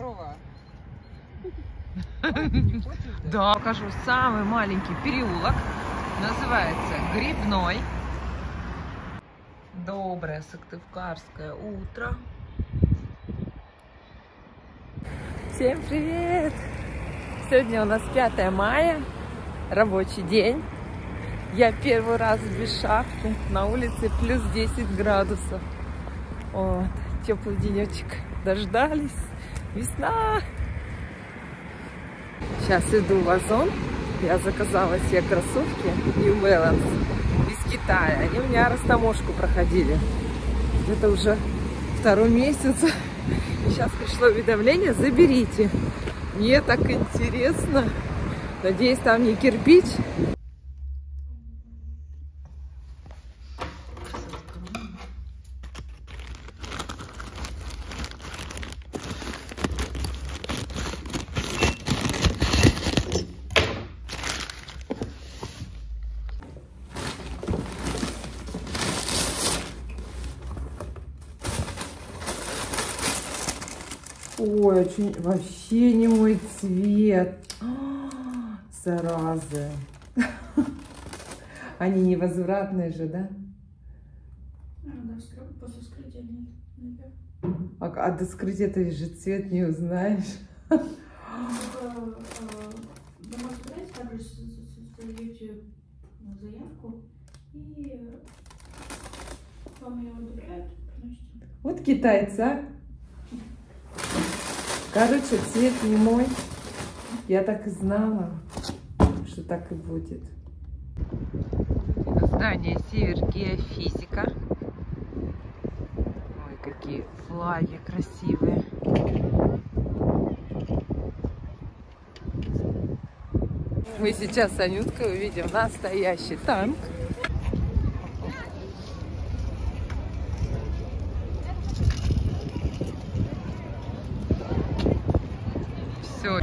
Здорово. Да, покажу самый маленький переулок. Называется Грибной. Доброе сыктывкарское утро. Всем привет! Сегодня у нас 5 мая, рабочий день. Я первый раз без шапки. На улице плюс 10 градусов. Вот, теплый денечек. Дождались. Весна. Сейчас иду в Озон. Я заказала себе кроссовки New Balance из Китая. Они у меня растаможку проходили. Это уже 2-й месяц. И сейчас пришло уведомление: заберите. Мне так интересно. Надеюсь, там не кирпич. Ой, очень вообще не мой цвет. Заразы. Они невозвратные же, да? Да, после вскрытия нет. А до вскрытия ты же цвет не узнаешь. Дома собираете, также создаете заявку, и вам ее одобряют, приносите. Вот китайцы, а? Короче, цвет не мой. Я так и знала, что так и будет. Здание Север Геофизика. Ой, какие флаги красивые. Мы сейчас с Анюткой увидим настоящий танк. Все.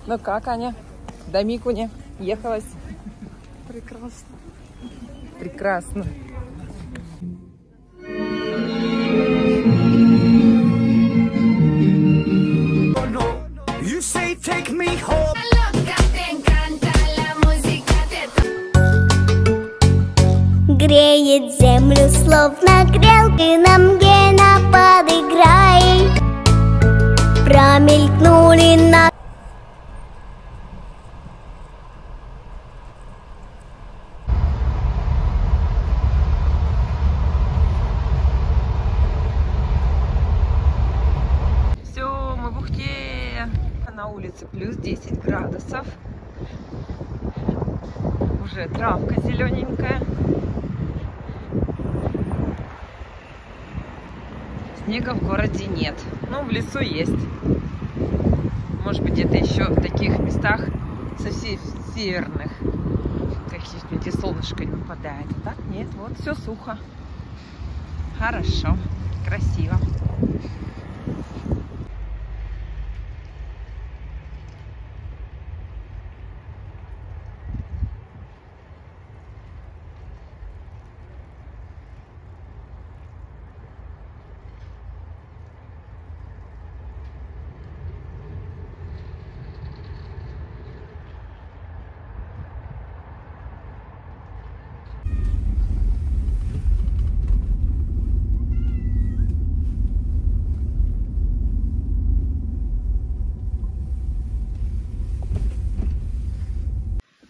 Ну как, Аня? До Микуни ехалась? Прекрасно. Прекрасно. Греет землю, словно грелки, нам Гена подыграй. Промелькнули на... Все, мы в Ухте. На улице плюс 10 градусов. Уже травка зелененькая. снега в городе нет. Но в лесу есть. Может быть, где-то еще в таких местах совсем северных каких-нибудь, где солнышко не выпадает. А так нет, вот все сухо. Хорошо, красиво.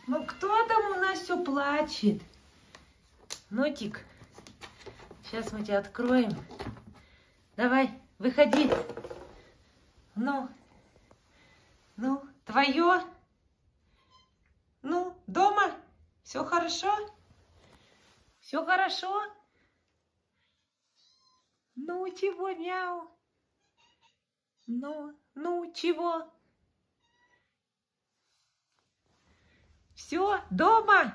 Ну кто там у нас все плачет? Нотик, сейчас мы тебя откроем. Давай, выходи. Ну, твое? Ну, дома? Все хорошо? Все хорошо? Ну, чего, мяу? Ну, чего? Все, дома?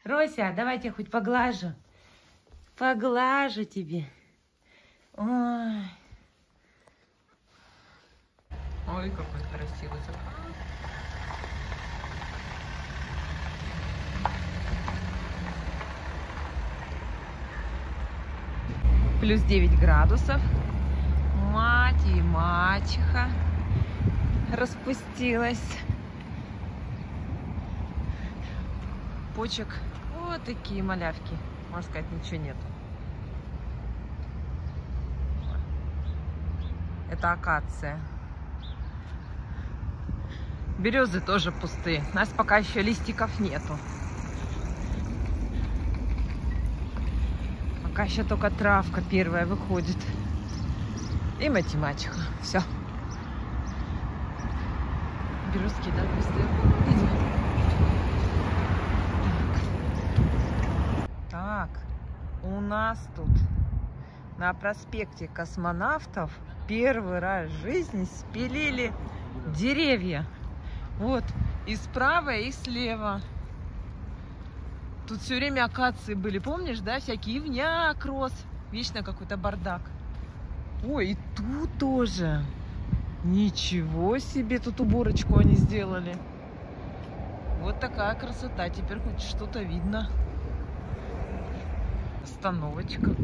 Рося, давай я хоть поглажу. Поглажу тебе. Ой. Ой, какой красивый закат. Плюс 9 градусов. Мать и мачеха распустилась. Почек вот такие малявки. Можно сказать, ничего нету. Это акация. Березы тоже пустые. У нас пока еще листиков нету. Пока еще только травка первая выходит. И мать и мачеха. Все. Березки, да, пустые. Идем. Так, у нас тут на проспекте Космонавтов первый раз в жизни спилили деревья. Вот, и справа, и слева. Тут все время акации были, помнишь, да? Всякий ивняк рос. Вечно какой-то бардак. Ой, и тут тоже. Ничего себе, тут уборочку они сделали. Вот такая красота. Теперь хоть что-то видно. Остановочка.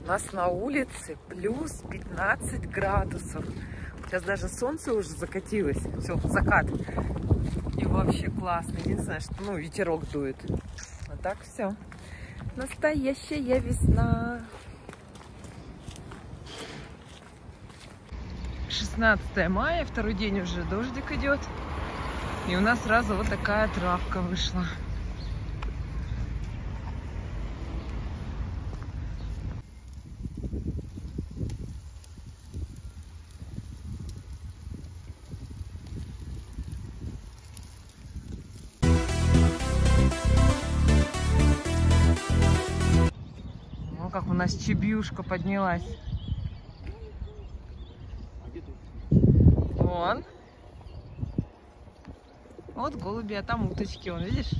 У нас на улице плюс 15 градусов. Сейчас даже солнце уже закатилось. Все, закат. И вообще классно. Единственное, что ветерок дует. А так все. Настоящая весна. 16 мая, второй день уже дождик идет. И у нас сразу вот такая травка вышла. Как у нас чебьюшка поднялась. Вон. Вот голуби, а там уточки, вон, видишь?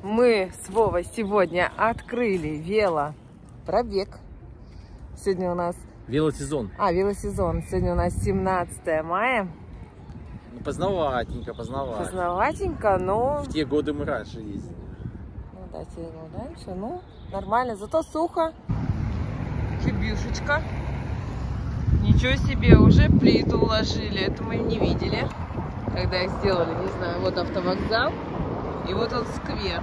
Мы с Вовой сегодня открыли велопробег. Сегодня у нас... Велосезон. Велосезон. Сегодня у нас 17 мая. Поздноватенько. Поздноватенько, но... В те годы мы раньше ездили. Да, раньше, нормально, зато сухо. Чебюшечка. Ничего себе, уже плиту уложили. Это мы не видели, когда их сделали. Не знаю, вот автовокзал. И вот он сквер.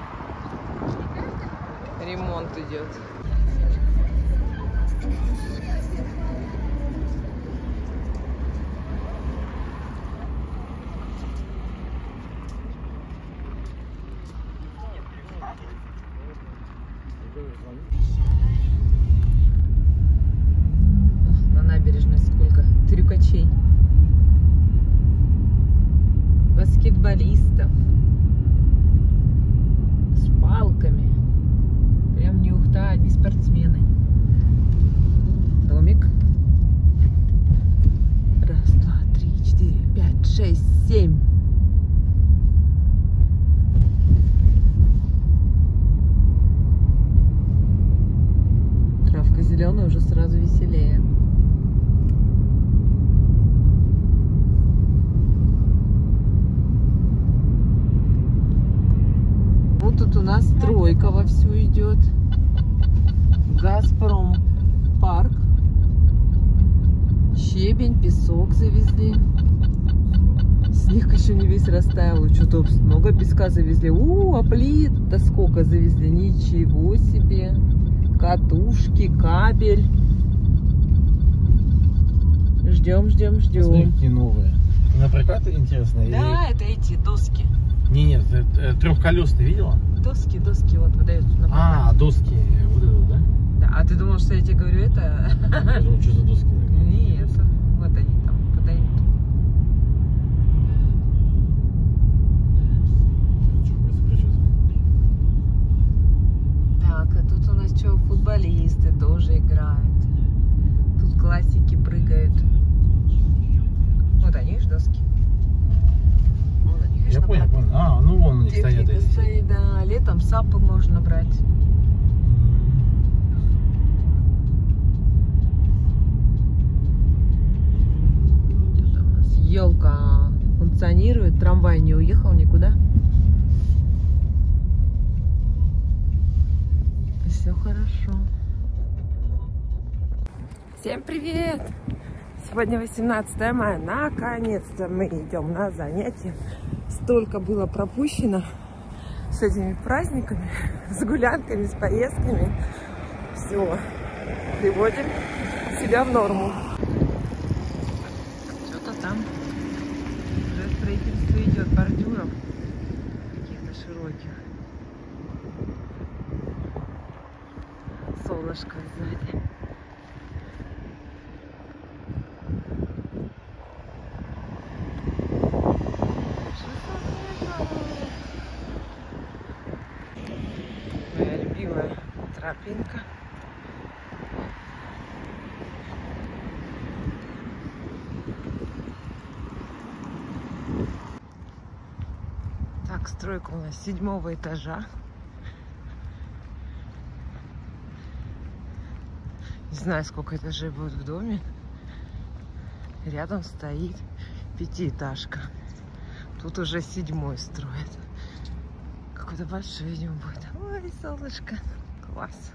Ремонт идет. На набережной сколько трюкачей, баскетболистов с палками, прям не 6, 7. Травка зеленая уже сразу веселее. Вот тут у нас стройка вовсю идет. Газпром парк. Щебень, песок завезли. Снег еще не весь растаял. Что-то много песка завезли. А плит-то сколько завезли. Ничего себе. Катушки, кабель. Ждем, ждем, ждем. Смотри, какие новые. На прокат интересно? Да, это эти доски. Нет, трехколесный видела? Доски вот выдаются на прокат. Доски. Вот это, да? Да, а ты думал, что я тебе говорю это? Я думал, что за доски? Нет, вот они там подают. Так, а тут у нас что, футболисты тоже играют. Тут классики прыгают. Вот они же доски. Вон они, Я понял. Ну вон они стоят. Техника стоит, да. Летом сапы можно брать. Елка функционирует, трамвай не уехал никуда. Все хорошо. Всем привет! Сегодня 18 мая. Наконец-то мы идем на занятия. Столько было пропущено с этими праздниками, с гулянками, с поездками. Все, приводим себя в норму. Что-то там уже строительство идет, бордюров каких-то широких. Солнышко сзади. Моя любимая тропинка. Так, стройка у нас 7-го этажа. Не знаю, сколько этажей будет в доме. Рядом стоит 5-этажка. Тут уже 7-й строят. Какой-то большой дом будет. Ой, солнышко. Класс.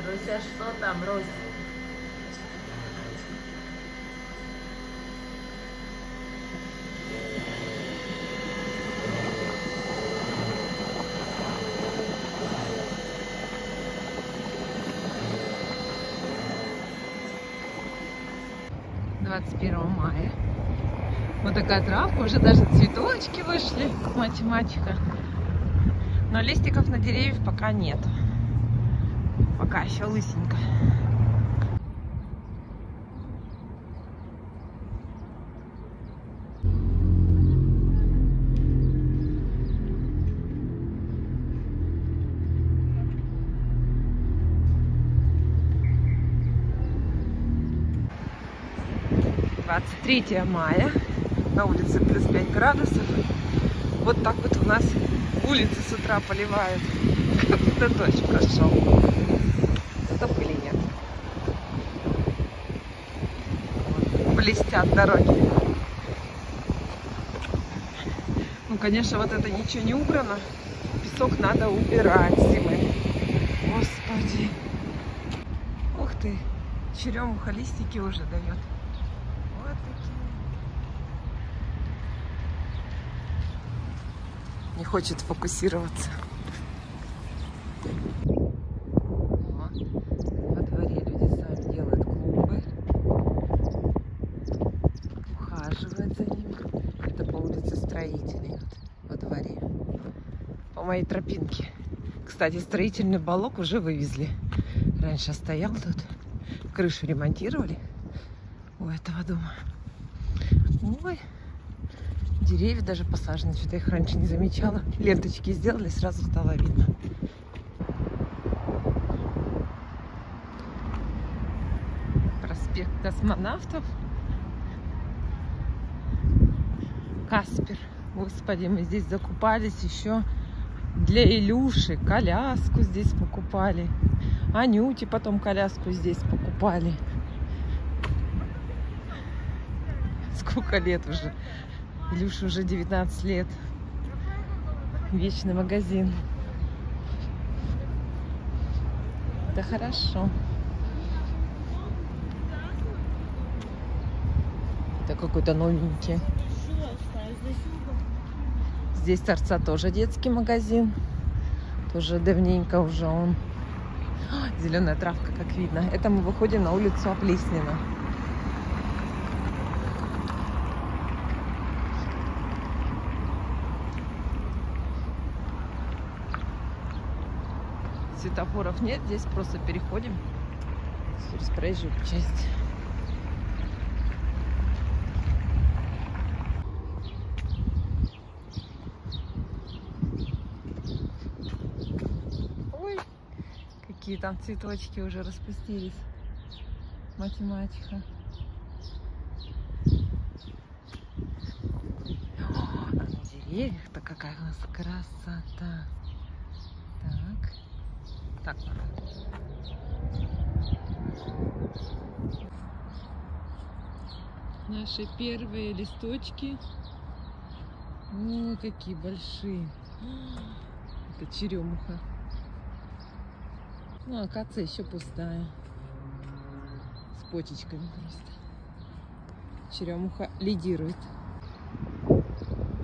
Руся, что там, Русь? Мая. Вот такая травка, уже даже цветочки вышли, математика. Но листиков на деревьях пока нет. Пока еще лысенько. «23 мая, на улице плюс 5 градусов. Вот так вот у нас улицы с утра поливают. Как будто дождь прошел. Зато пыли нет. Вот, блестят дороги. Ну, конечно, вот это ничего не убрано. Песок надо убирать зимой. Господи. Ух ты. Черемуха листики уже дает. Не хочет фокусироваться. Во дворе люди сами делают клумбы, ухаживают за ними. Это по улице Строителей, во дворе, по моей тропинке. Кстати, строительный балок уже вывезли. Раньше стоял тут, крышу ремонтировали у этого дома. Ой. Деревья даже посажены, что-то их раньше не замечала. Ленточки сделали, сразу стало видно. Проспект Космонавтов. Каспер. Господи, мы здесь закупались еще для Илюши. Коляску здесь покупали. Анюте потом коляску здесь покупали. Сколько лет уже? Илюше уже 19 лет. Вечный магазин. Это хорошо. Это какой-то новенький. Здесь торца тоже детский магазин. Тоже давненько уже он. Зеленая травка, как видно. Это мы выходим на улицу Оплеснина. Светофоров нет, здесь просто переходим через проезжую часть. Ой, какие там цветочки уже распустились. Математика. А на деревьях-то какая у нас красота. Так. Наши первые листочки. Ой, какие большие. Это черемуха. Ну, акация еще пустая. С почечками просто. Черемуха лидирует.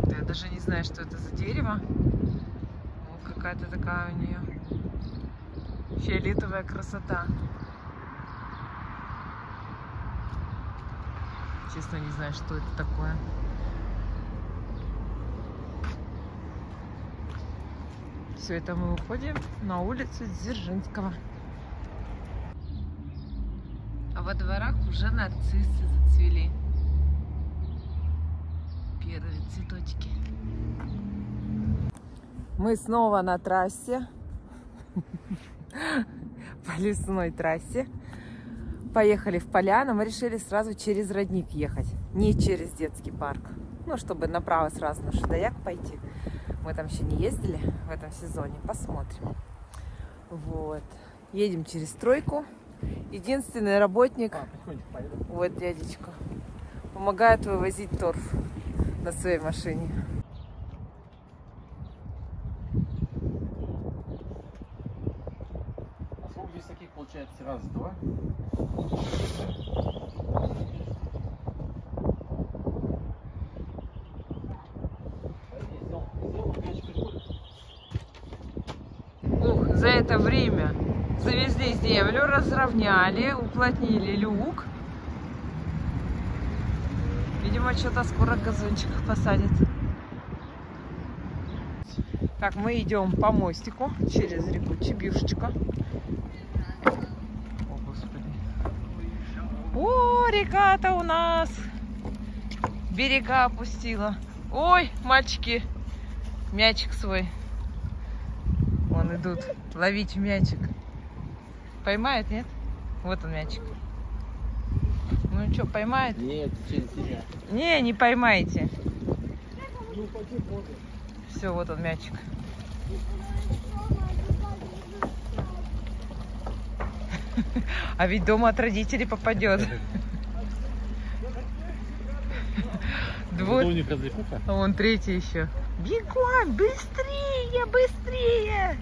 Я даже не знаю, что это за дерево. О, какая-то такая у нее фиолетовая красота. Честно, не знаю, что это такое. Все это мы уходим на улицу Дзержинского. А во дворах уже нарциссы зацвели. Первые цветочки. Мы снова на трассе. По лесной трассе. Поехали в поляну. Мы решили сразу через родник ехать. Не через детский парк. Ну, чтобы направо сразу на Шадояк пойти. Мы там еще не ездили в этом сезоне. Посмотрим. Вот. Едем через стройку. Единственный работник, вот дядечка, помогает вывозить торф на своей машине. А сколько здесь таких получается? Раз, два? Ух, за это время завезли землю, разровняли, уплотнили люк. Видимо, что-то скоро газончик посадят. Так, мы идем по мостику через реку Чебюшечка. О, Господи. О, река-то у нас берега опустила. Ой, мальчики, мячик свой. Вон идут ловить мячик. Поймает, нет? Вот он мячик. Ну что, поймает? Нет, через тебя. Не поймаете. Все, вот он мячик. А ведь дома от родителей попадет. Вон третий еще. Бегом, быстрее, быстрее.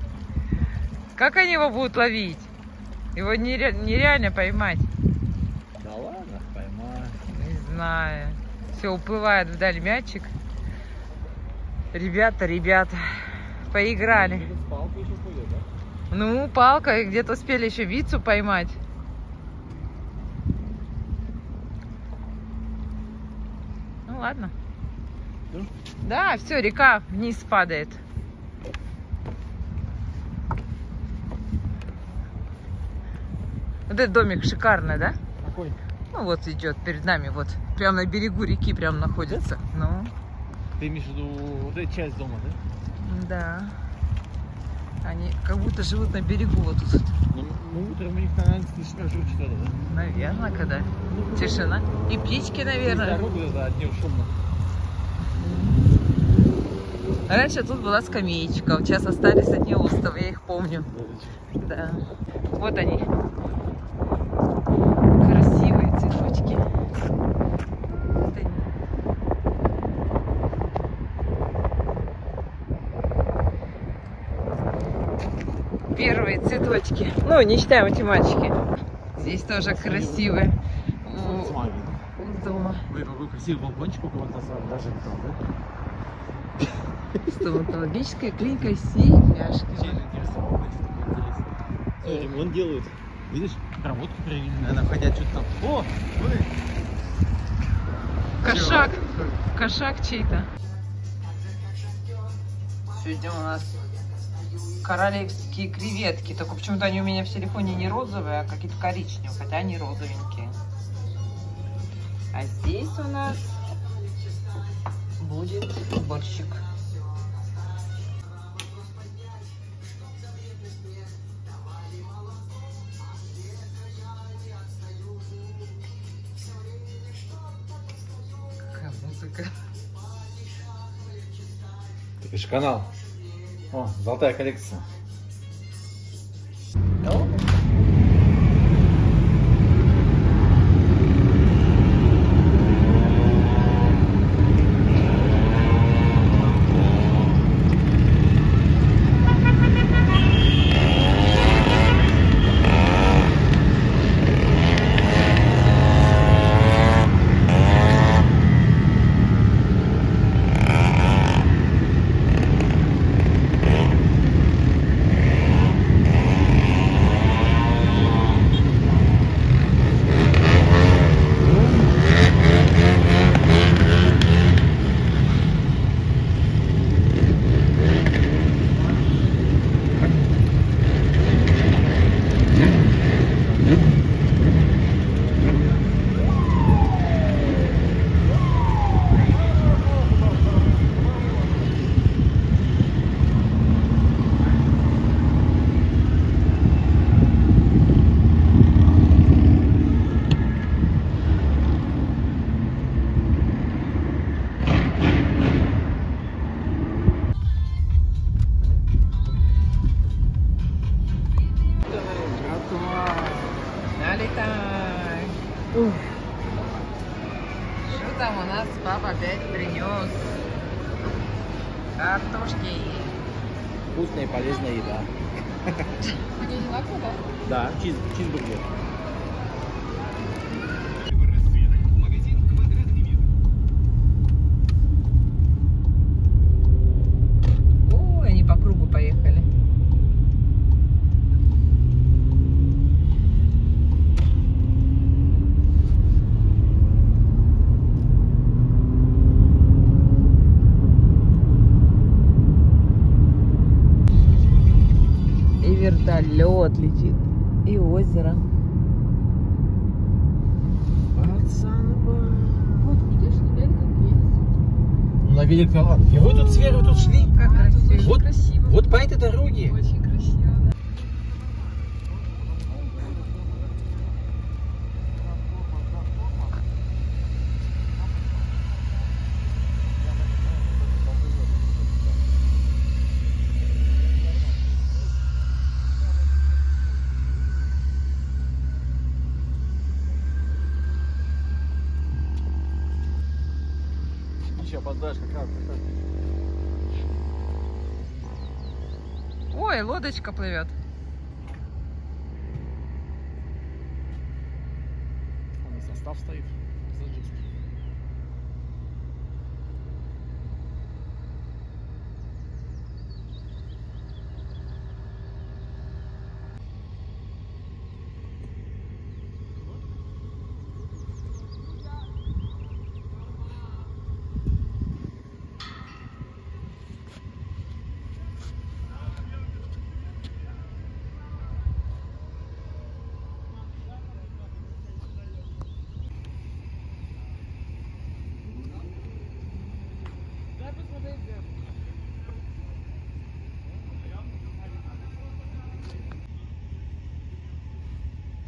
Как они его будут ловить? Его нереально поймать. Да ладно, поймаю. Не знаю. Все, уплывает вдаль мячик. Ребята, поиграли. Палка еще пойдет, да? Ну, палка, и где-то успели еще вицу поймать. Ну, ладно. Да, все, река вниз падает. Вот этот домик шикарный, да? Какой? Ну, вот идет перед нами, вот. Прямо на берегу реки прям находится. Ну. Ты имеешь в виду вот эту часть дома, да? Да. Они как будто живут на берегу вот тут. Ну, утром у них, наверное, слышно жуть, что ли, да? Наверное, когда тишина. И птички, наверное. Дорогу за днем шумно. Раньше тут была скамеечка, вот сейчас остались одни остовы, я их помню. Да. Вот они. Красивые цветочки. Вот они. Первые цветочки. Ну, не считаем эти мальчики. Здесь тоже красивые. У дома. Ой, какой красивый балкончик у кого-то даже там, да? Стоматологическая клиника «Семяшки». Ремонт делают. Видишь, проводку провели, наверное, ходят что-то там. О, ой. Кошак. Кошак чей-то. Сегодня у нас королевские креветки. Только почему-то они у меня в телефоне не розовые, а какие-то коричневые, хотя они розовенькие. А здесь у нас будет борщик. Какая музыка. Это же канал. О, золотая коллекция. Налетай. Что там у нас папа опять принес? Картошки. Вкусная и полезная еда. Да, чизбургер. Ой, они по кругу поехали. И вертолет летит, и озеро. Вот видишь, велик есть. На велик ладно. И вы тут сверху тут шли. Как красиво. Вот, красиво. вот по этой дороге. Очень красиво, да. Еще опоздаешь как раз. Ой, лодочка плывет. Он и состав стоит. Пассажирский.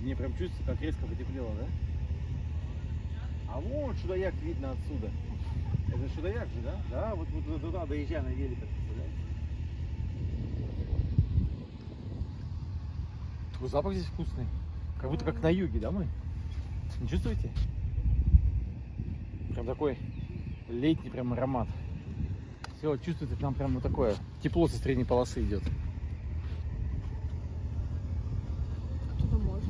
Сегодня прям чувствуется, как резко потеплело, да? А вот Шудояк видно отсюда. Это Шудояк же, да? Да, вот туда доезжая на великах, представляете? Такой запах здесь вкусный. Как будто как на юге, да, мы? Не чувствуете? Прям такой летний прям аромат. Все, чувствуете, к нам прям вот такое тепло со средней полосы идет. Туда можно?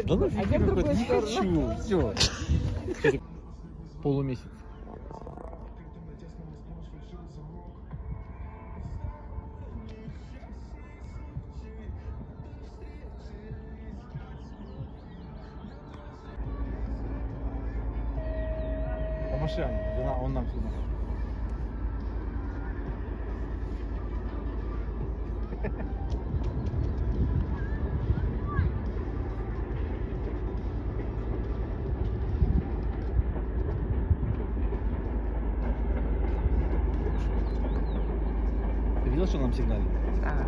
Да ну фиг, не хочу. Все. Полумесяц. По машине, он нам сюда. Ты видел, что нам сигналит? Да.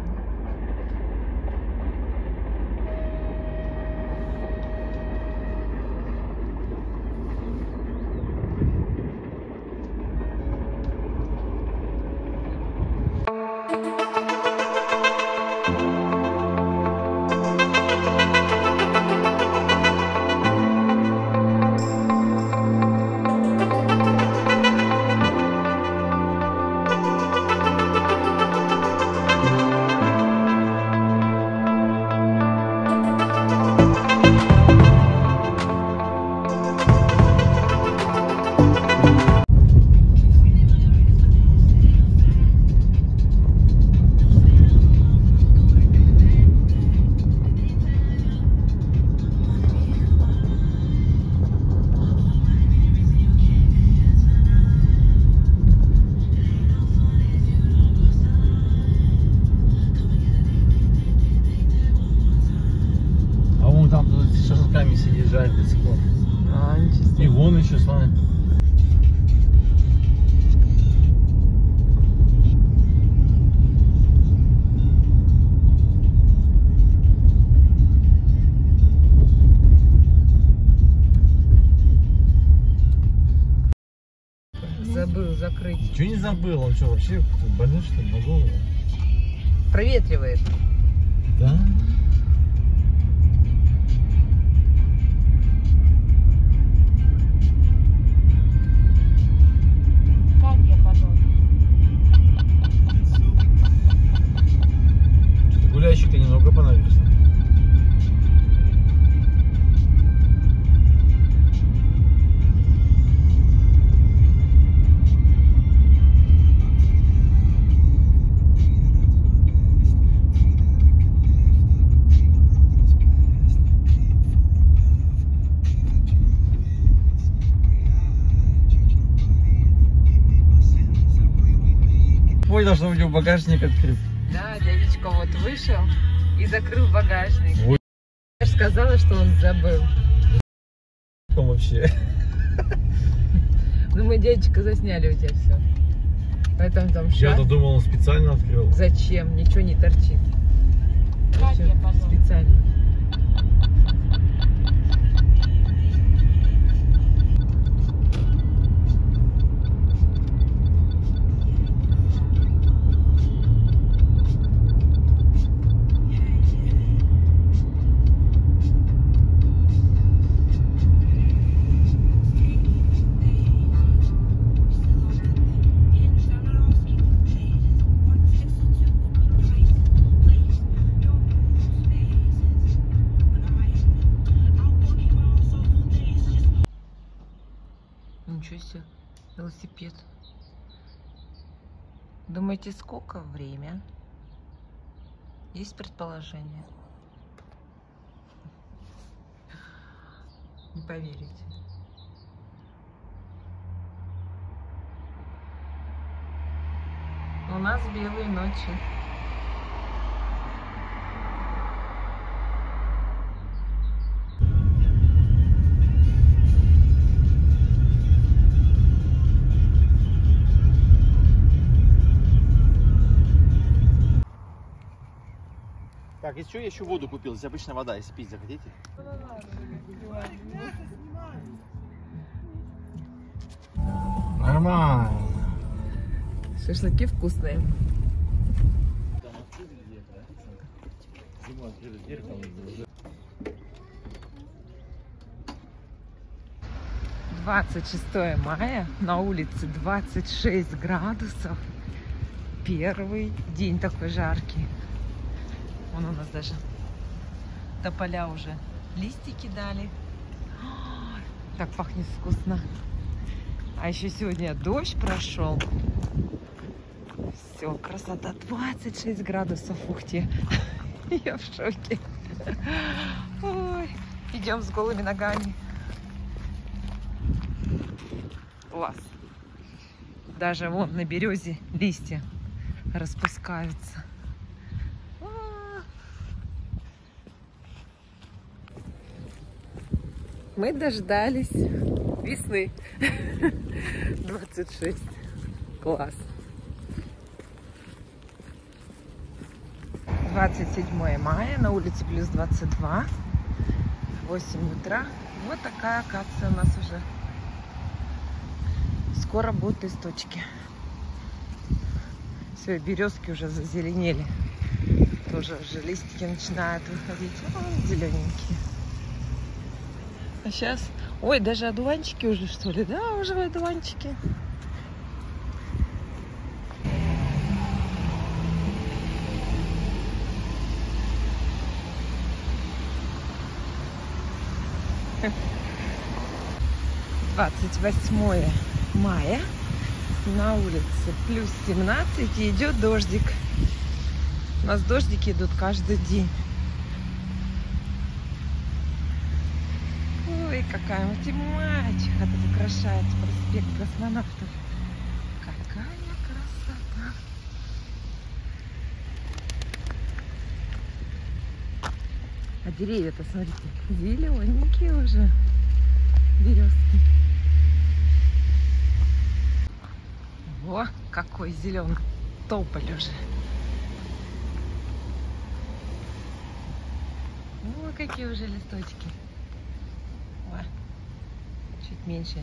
Там тут с шашлыками сидит, жарит до сих пор. А, ничего. И вон еще, смотри. Забыл закрыть. Ничего не забыл, он что, вообще больной, что ли, на голову? Проветривает. Да. Как я потом? Что-то гуляющих-то немного по набережной. Ой, должно быть, у багажник открыт. Да, дядечка вот вышел и закрыл багажник. Ой. Я же сказала, что он забыл. Что вообще? Ну мы, дядечка, засняли у тебя все. Поэтому там Я-то шаг. думал, он специально открыл. Зачем? Ничего не торчит. Как Всё я потом? специально. Ничего себе, велосипед. Думаете, сколько время? Есть предположение? Не поверите. — 2 У нас белые ночи. Так, если что, я еще воду купил. Здесь обычная вода, если пить захотите. Нормально. Шашлыки вкусные. 26 мая, на улице 26 градусов. Первый день такой жаркий. Вон у нас даже тополя уже листики дали. Ой, так пахнет вкусно. А еще сегодня дождь прошел. Все, красота. 26 градусов. Ух ты. Я в шоке. Ой, идем с голыми ногами. Класс. Даже вон на березе листья распускаются. Мы дождались весны. 26. Класс. 27 мая, на улице плюс 22. 8 утра. Вот такая акация у нас уже. Скоро будут листочки. Все, березки уже зазеленели. Тоже уже листики начинают выходить. О, зелененькие. А сейчас... Ой, даже одуванчики уже, что ли? Да, уже одуванчики. Двадцать 28 мая. На улице плюс 17 и идет дождик. У нас дождики идут каждый день. Ой, какая математика тут украшает проспект Космонавтов. Какая красота! А деревья-то, смотрите, зелененькие уже. Березки. О, какой зеленый тополь уже. Ой, какие уже листочки. О, чуть меньше.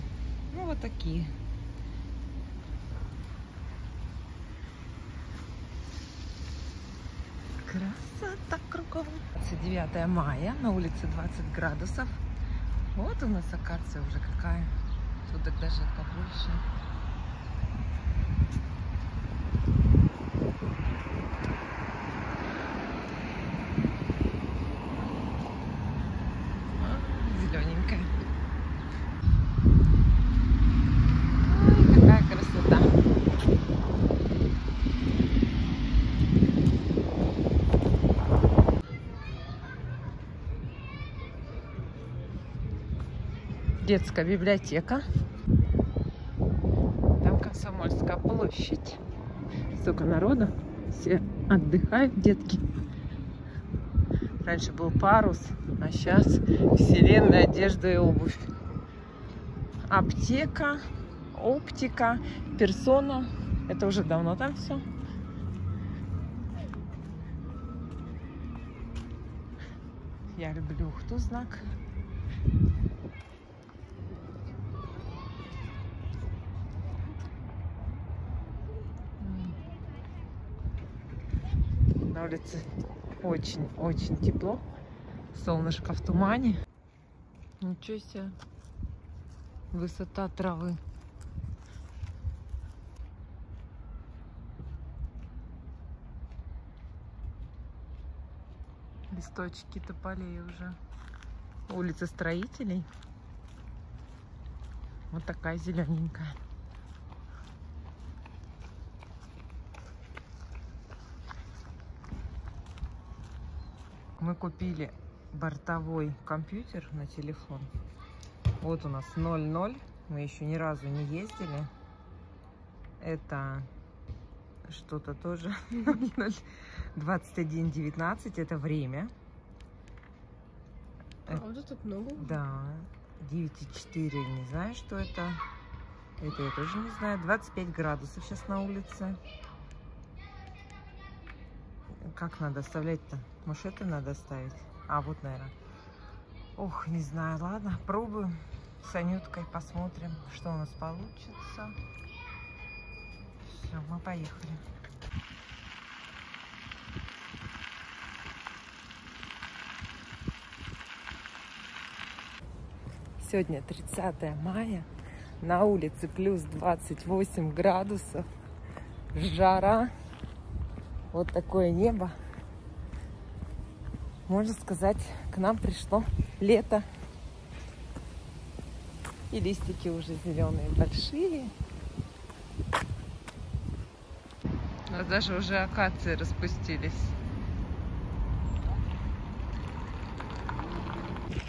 Ну, вот такие. Красота кругом. 29 мая, на улице 20 градусов. Вот у нас акация уже какая. Тут даже побольше. Зелененькая. Ой, какая красота. Детская библиотека. Там Комсомольская площадь. Столько народу. Все отдыхают, детки. Раньше был парус, а сейчас вселенная, одежда и обувь. Аптека, оптика, персона. Это уже давно там все. Я люблю Ухту-знак. На улице очень-очень тепло. Солнышко в тумане. Ничего себе. Высота травы. Листочки тополей уже. Улица Строителей. Вот такая зелененькая. Мы купили бортовой компьютер на телефон. Вот у нас 0.0. Мы еще ни разу не ездили. Это что-то тоже. 21:19 это время. Правда, так много? Да. 9,4, не знаю, что это. Это я тоже не знаю. 25 градусов сейчас на улице. Как надо оставлять-то? Может, это надо оставить? А, вот, наверное. Ох, не знаю. Ладно, пробуем с Анюткой. Посмотрим, что у нас получится. Все, мы поехали. Сегодня 30 мая. На улице плюс 28 градусов. Жара. Вот такое небо. Можно сказать, к нам пришло лето. И листики уже зеленые, большие. У нас даже уже акации распустились.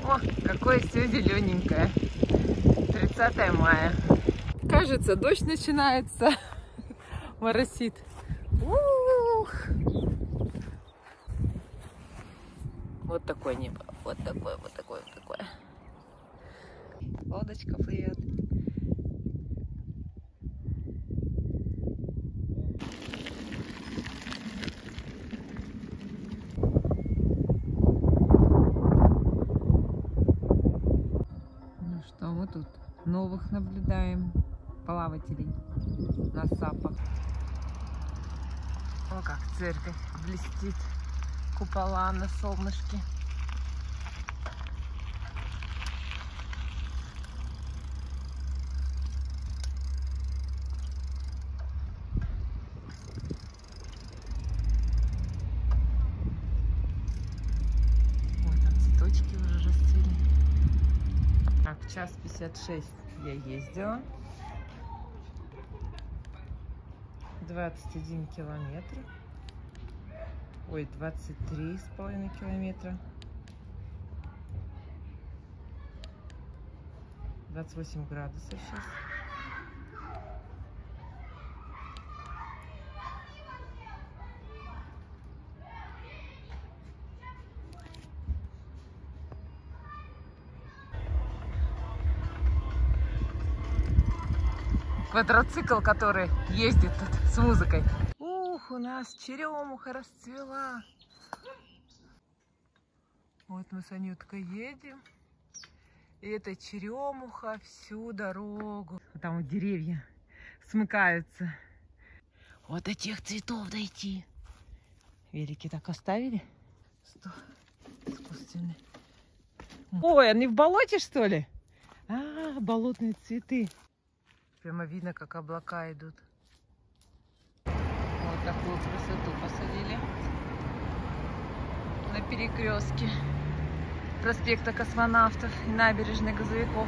О, какое все зелененькое. 30 мая. Кажется, дождь начинается. Моросит. Ух. Вот такое небо. Вот такое, вот такое, вот такое. Лодочка плывет. Ну что, мы тут новых наблюдаем плавателей на сапах. О, как церковь блестит. Купола на солнышке. Ой, там цветочки уже расцвели. Так, 1:56 я ездила. 21 километр. Ой, 23,5 километра. 28 градусов сейчас. Квадроцикл, который ездит тут с музыкой. Ух, у нас черемуха расцвела. Вот мы с Анюткой едем. И эта черемуха всю дорогу. Там вот деревья смыкаются. Вот до тех цветов дойти. Велики так оставили. Искусственные. Ой, они в болоте, что ли? А, болотные цветы. Прямо видно, как облака идут. Вот такую красоту посадили на перекрестке проспекта Космонавтов и набережной Газовиков.